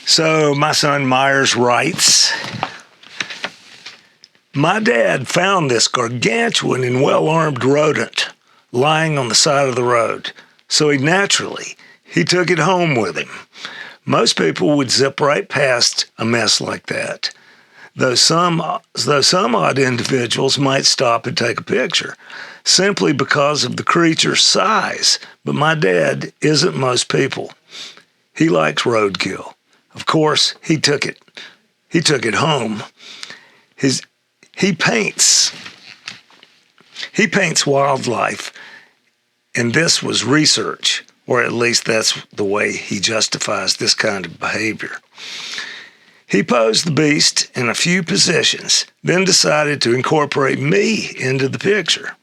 So my son Myers writes, my dad found this gargantuan and well-armed rodent lying on the side of the road, so he took it home with him. Most people would zip right past a mess like that, though some odd individuals might stop and take a picture, simply because of the creature's size. But my dad isn't most people. He likes roadkill. Of course, he took it home. He paints wildlife, and this was research, or at least that's the way he justifies this kind of behavior. He posed the beast in a few positions, then decided to incorporate me into the picture.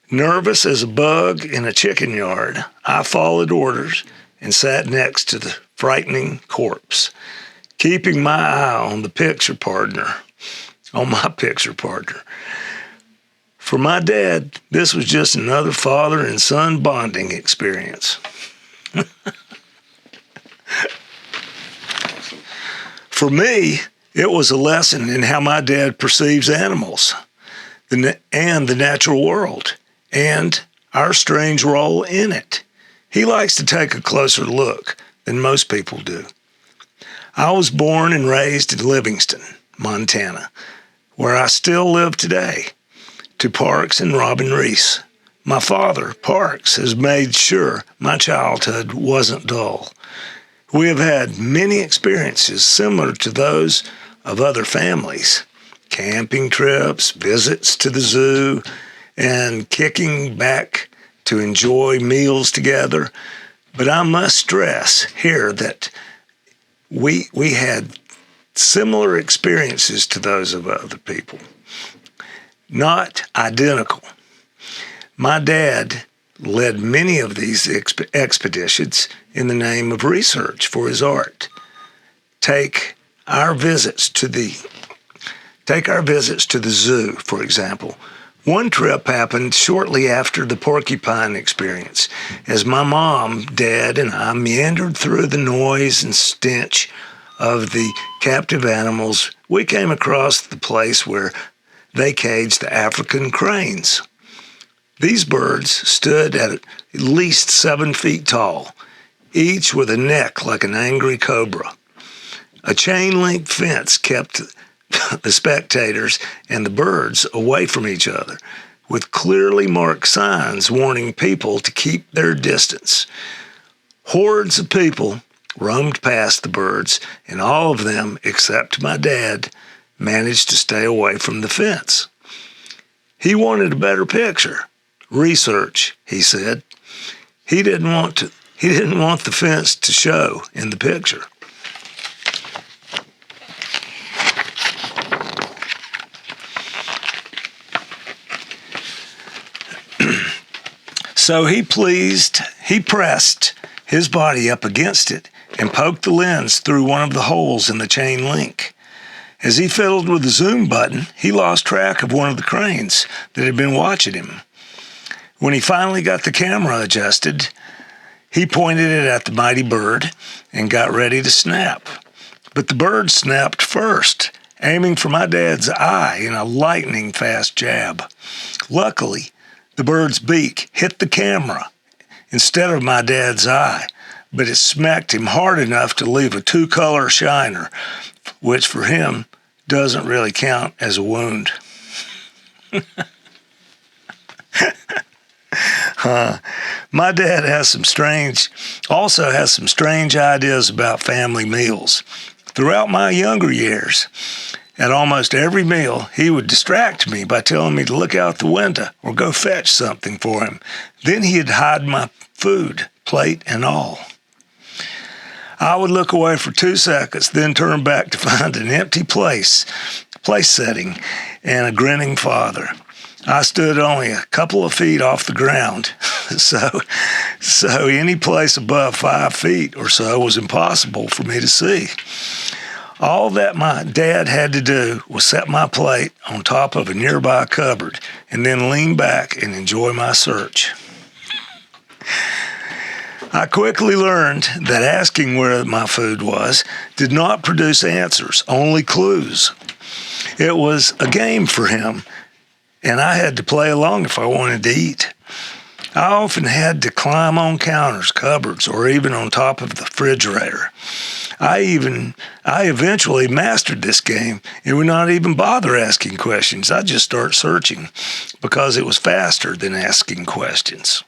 Nervous as a bug in a chicken yard, I followed orders and sat next to the frightening corpse, keeping my eye on my picture partner. For my dad, this was just another father and son bonding experience. For me, it was a lesson in how my dad perceives animals and the natural world and our strange role in it. He likes to take a closer look than most people do. I was born and raised in Livingston, Montana, where I still live today, to Parks and Robin Reece. My father, Parks, has made sure my childhood wasn't dull. We have had many experiences similar to those of other families: camping trips, visits to the zoo, and kicking back to enjoy meals together. But I must stress here that we had similar experiences to those of other people. Not identical. My dad led many of these expeditions in the name of research for his art. Take our visits to the zoo, for example. One trip happened shortly after the porcupine experience. As my mom, dad, and I meandered through the noise and stench of the captive animals, we came across the place where they caged the African cranes. These birds stood at least 7 feet tall, each with a neck like an angry cobra. A chain-link fence kept the spectators and the birds away from each other, with clearly marked signs warning people to keep their distance. Hordes of people roamed past the birds, and all of them, except my dad, managed to stay away from the fence. He wanted a better picture. Research, he said. He didn't want the fence to show in the picture. So he pressed his body up against it and poked the lens through one of the holes in the chain link. As he fiddled with the zoom button, he lost track of one of the cranes that had been watching him. When he finally got the camera adjusted, he pointed it at the mighty bird and got ready to snap. But the bird snapped first, aiming for my dad's eye in a lightning-fast jab. Luckily, the bird's beak hit the camera instead of my dad's eye, but it smacked him hard enough to leave a 2-color shiner, which for him doesn't really count as a wound. My dad also has some strange ideas about family meals. Throughout my younger years, at almost every meal, he would distract me by telling me to look out the window or go fetch something for him. Then he'd hide my food, plate and all. I would look away for 2 seconds, then turn back to find an empty place setting, and a grinning father. I stood only a couple of feet off the ground, so any place above 5 feet or so was impossible for me to see. All that my dad had to do was set my plate on top of a nearby cupboard and then lean back and enjoy my search. I quickly learned that asking where my food was did not produce answers, only clues. It was a game for him, and I had to play along if I wanted to eat. I often had to climb on counters, cupboards, or even on top of the refrigerator. I eventually mastered this game and would not even bother asking questions. I'd just start searching because it was faster than asking questions.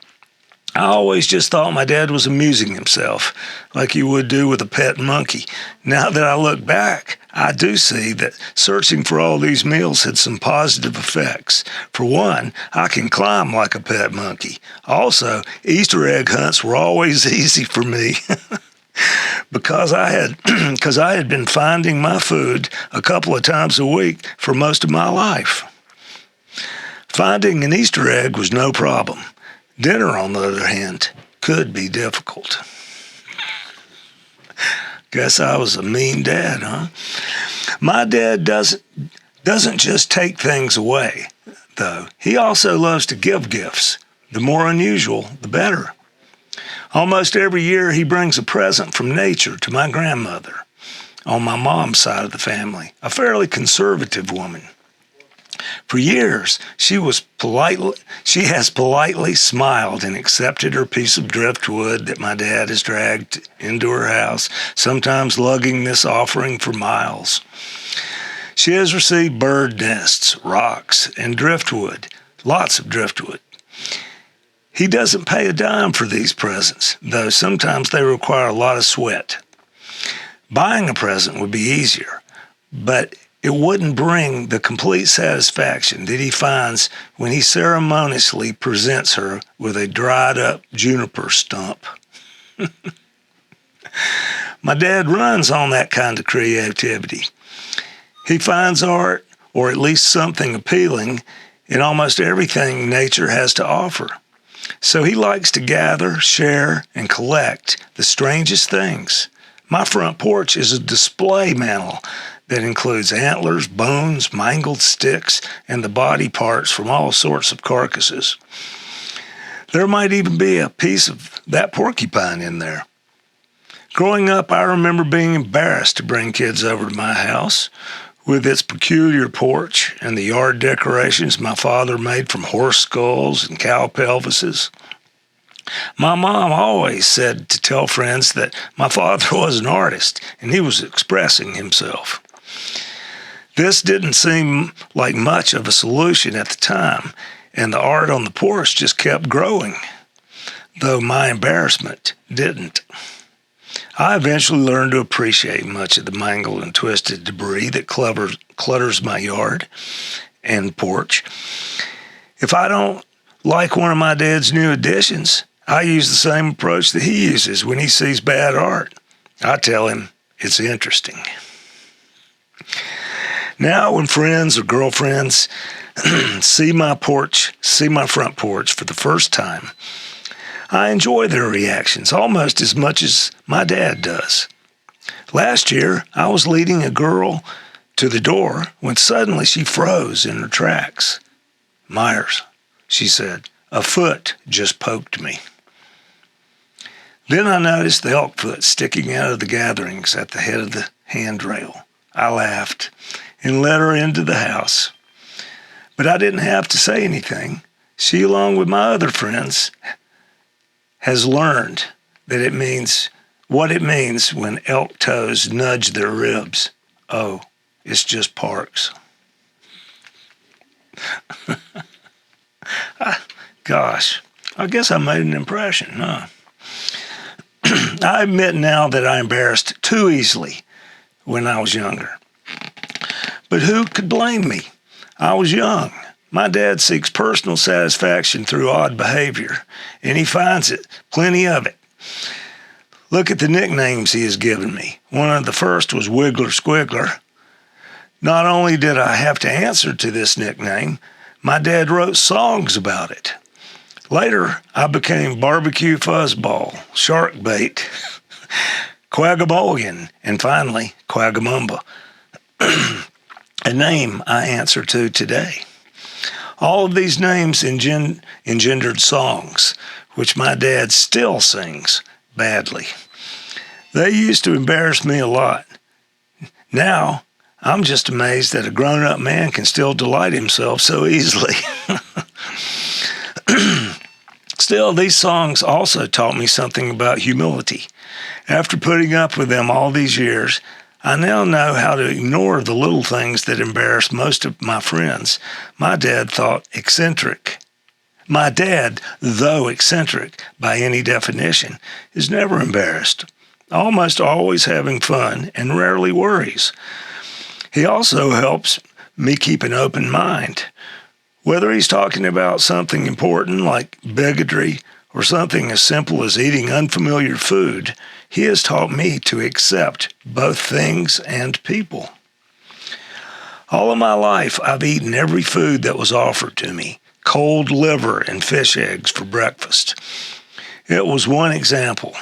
I always just thought my dad was amusing himself like he would do with a pet monkey. Now that I look back, I do see that searching for all these meals had some positive effects. For one, I can climb like a pet monkey. Also, Easter egg hunts were always easy for me. Because I had been finding my food a couple of times a week for most of my life. Finding an Easter egg was no problem. Dinner, on the other hand, could be difficult. Guess I was a mean dad, huh? My dad doesn't just take things away, though. He also loves to give gifts. The more unusual, the better. Almost every year, he brings a present from nature to my grandmother on my mom's side of the family, a fairly conservative woman. For years, she has politely smiled and accepted her piece of driftwood that my dad has dragged into her house, sometimes lugging this offering for miles. She has received bird nests, rocks, and driftwood, lots of driftwood. He doesn't pay a dime for these presents, though sometimes they require a lot of sweat. Buying a present would be easier, but it wouldn't bring the complete satisfaction that he finds when he ceremoniously presents her with a dried-up juniper stump. My dad runs on that kind of creativity. He finds art, or at least something appealing, in almost everything nature has to offer. So he likes to gather, share, and collect the strangest things. My front porch is a display mantle that includes antlers, bones, mangled sticks, and the body parts from all sorts of carcasses. There might even be a piece of that porcupine in there. Growing up, I remember being embarrassed to bring kids over to my house with its peculiar porch and the yard decorations my father made from horse skulls and cow pelvises. My mom always said to tell friends that my father was an artist and he was expressing himself. This didn't seem like much of a solution at the time, and the art on the porch just kept growing, though my embarrassment didn't. I eventually learned to appreciate much of the mangled and twisted debris that clutters my yard and porch. If I don't like one of my dad's new additions, I use the same approach that he uses when he sees bad art. I tell him it's interesting. Now, when friends or girlfriends see my front porch for the first time, I enjoy their reactions almost as much as my dad does. Last year, I was leading a girl to the door when suddenly she froze in her tracks. "Myers," she said, "a foot just poked me." Then I noticed the elk foot sticking out of the gatherings at the head of the handrail. I laughed and led her into the house. But I didn't have to say anything. She, along with my other friends, has learned that what it means when elk toes nudge their ribs. Oh, it's just Parks. Gosh, I guess I made an impression, huh? I admit now that I embarrassed too easily when I was younger. But who could blame me? I was young. My dad seeks personal satisfaction through odd behavior, and he finds it, plenty of it. Look at the nicknames he has given me. One of the first was Wiggler Squiggler. Not only did I have to answer to this nickname, my dad wrote songs about it. Later, I became Barbecue Fuzzball, Shark Bait, Quaggamolian, and finally, Quaggamumba, a name I answer to today. All of these names engendered songs, which my dad still sings badly. They used to embarrass me a lot. Now, I'm just amazed that a grown-up man can still delight himself so easily. Still, these songs also taught me something about humility. After putting up with them all these years, I now know how to ignore the little things that embarrass most of my friends. My dad, though eccentric by any definition, is never embarrassed, almost always having fun and rarely worries. He also helps me keep an open mind. Whether he's talking about something important like bigotry or something as simple as eating unfamiliar food, he has taught me to accept both things and people. All of my life, I've eaten every food that was offered to me, cold liver and fish eggs for breakfast. Is one example.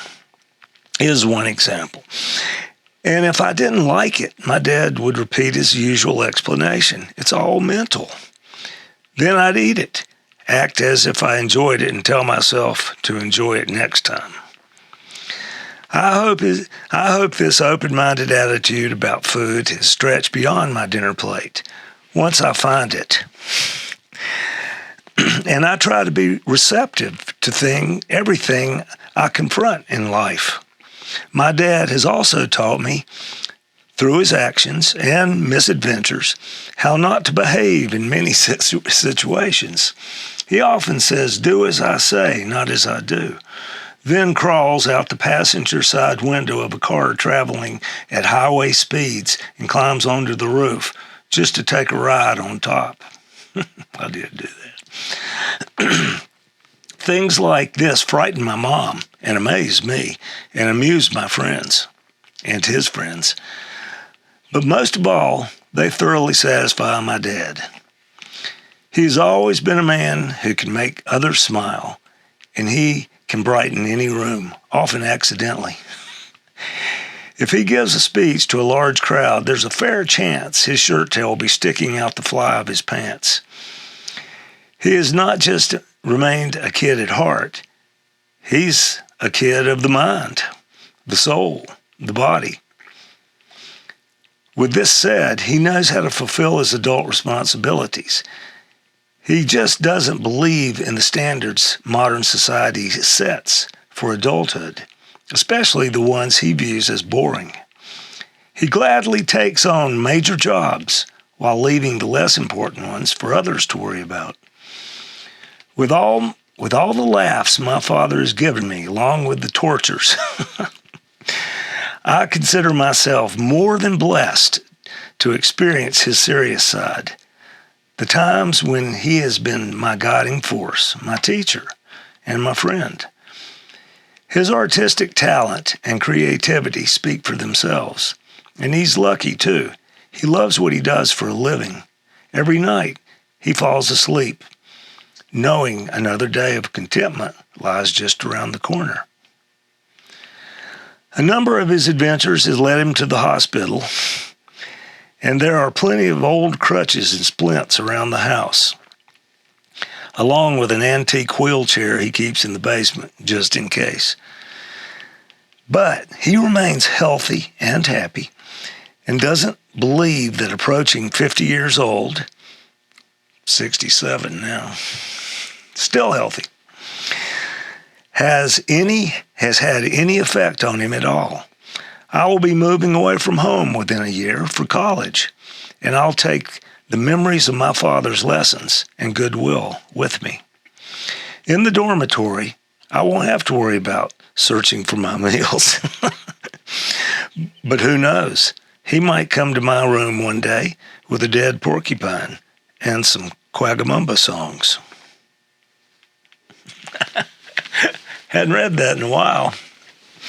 And if I didn't like it, my dad would repeat his usual explanation. It's all mental. Then I'd eat it, act as if I enjoyed it, and tell myself to enjoy it next time. I hope this open-minded attitude about food has stretched beyond my dinner plate once I find it. And I try to be receptive to everything I confront in life. My dad has also taught me, through his actions and misadventures, how not to behave in many situations. He often says, "Do as I say, not as I do," then crawls out the passenger side window of a car traveling at highway speeds and climbs onto the roof just to take a ride on top. I did do that. Things like this frighten my mom and amaze me and amuse my friends and his friends. But most of all, they thoroughly satisfy my dad. He's always been a man who can make others smile, and he can brighten any room, often accidentally. If he gives a speech to a large crowd, there's a fair chance his shirt tail will be sticking out the fly of his pants. He has not just remained a kid at heart. He's a kid of the mind, the soul, the body. With this said, he knows how to fulfill his adult responsibilities. He just doesn't believe in the standards modern society sets for adulthood, especially the ones he views as boring. He gladly takes on major jobs while leaving the less important ones for others to worry about. With all the laughs my father has given me, along with the tortures, I consider myself more than blessed to experience his serious side. The times when he has been my guiding force, my teacher, and my friend. His artistic talent and creativity speak for themselves. And he's lucky, too. He loves what he does for a living. Every night, he falls asleep, knowing another day of contentment lies just around the corner. A number of his adventures has led him to the hospital, and there are plenty of old crutches and splints around the house, along with an antique wheelchair he keeps in the basement, just in case. But he remains healthy and happy, and doesn't believe that approaching 50 years old, 67 now, still healthy, has had any effect on him at all. I will be moving away from home within a year for college, and I'll take the memories of my father's lessons and goodwill with me. In the dormitory, I won't have to worry about searching for my meals. But who knows? He might come to my room one day with a dead porcupine and some Quagamumba songs. Hadn't read that in a while.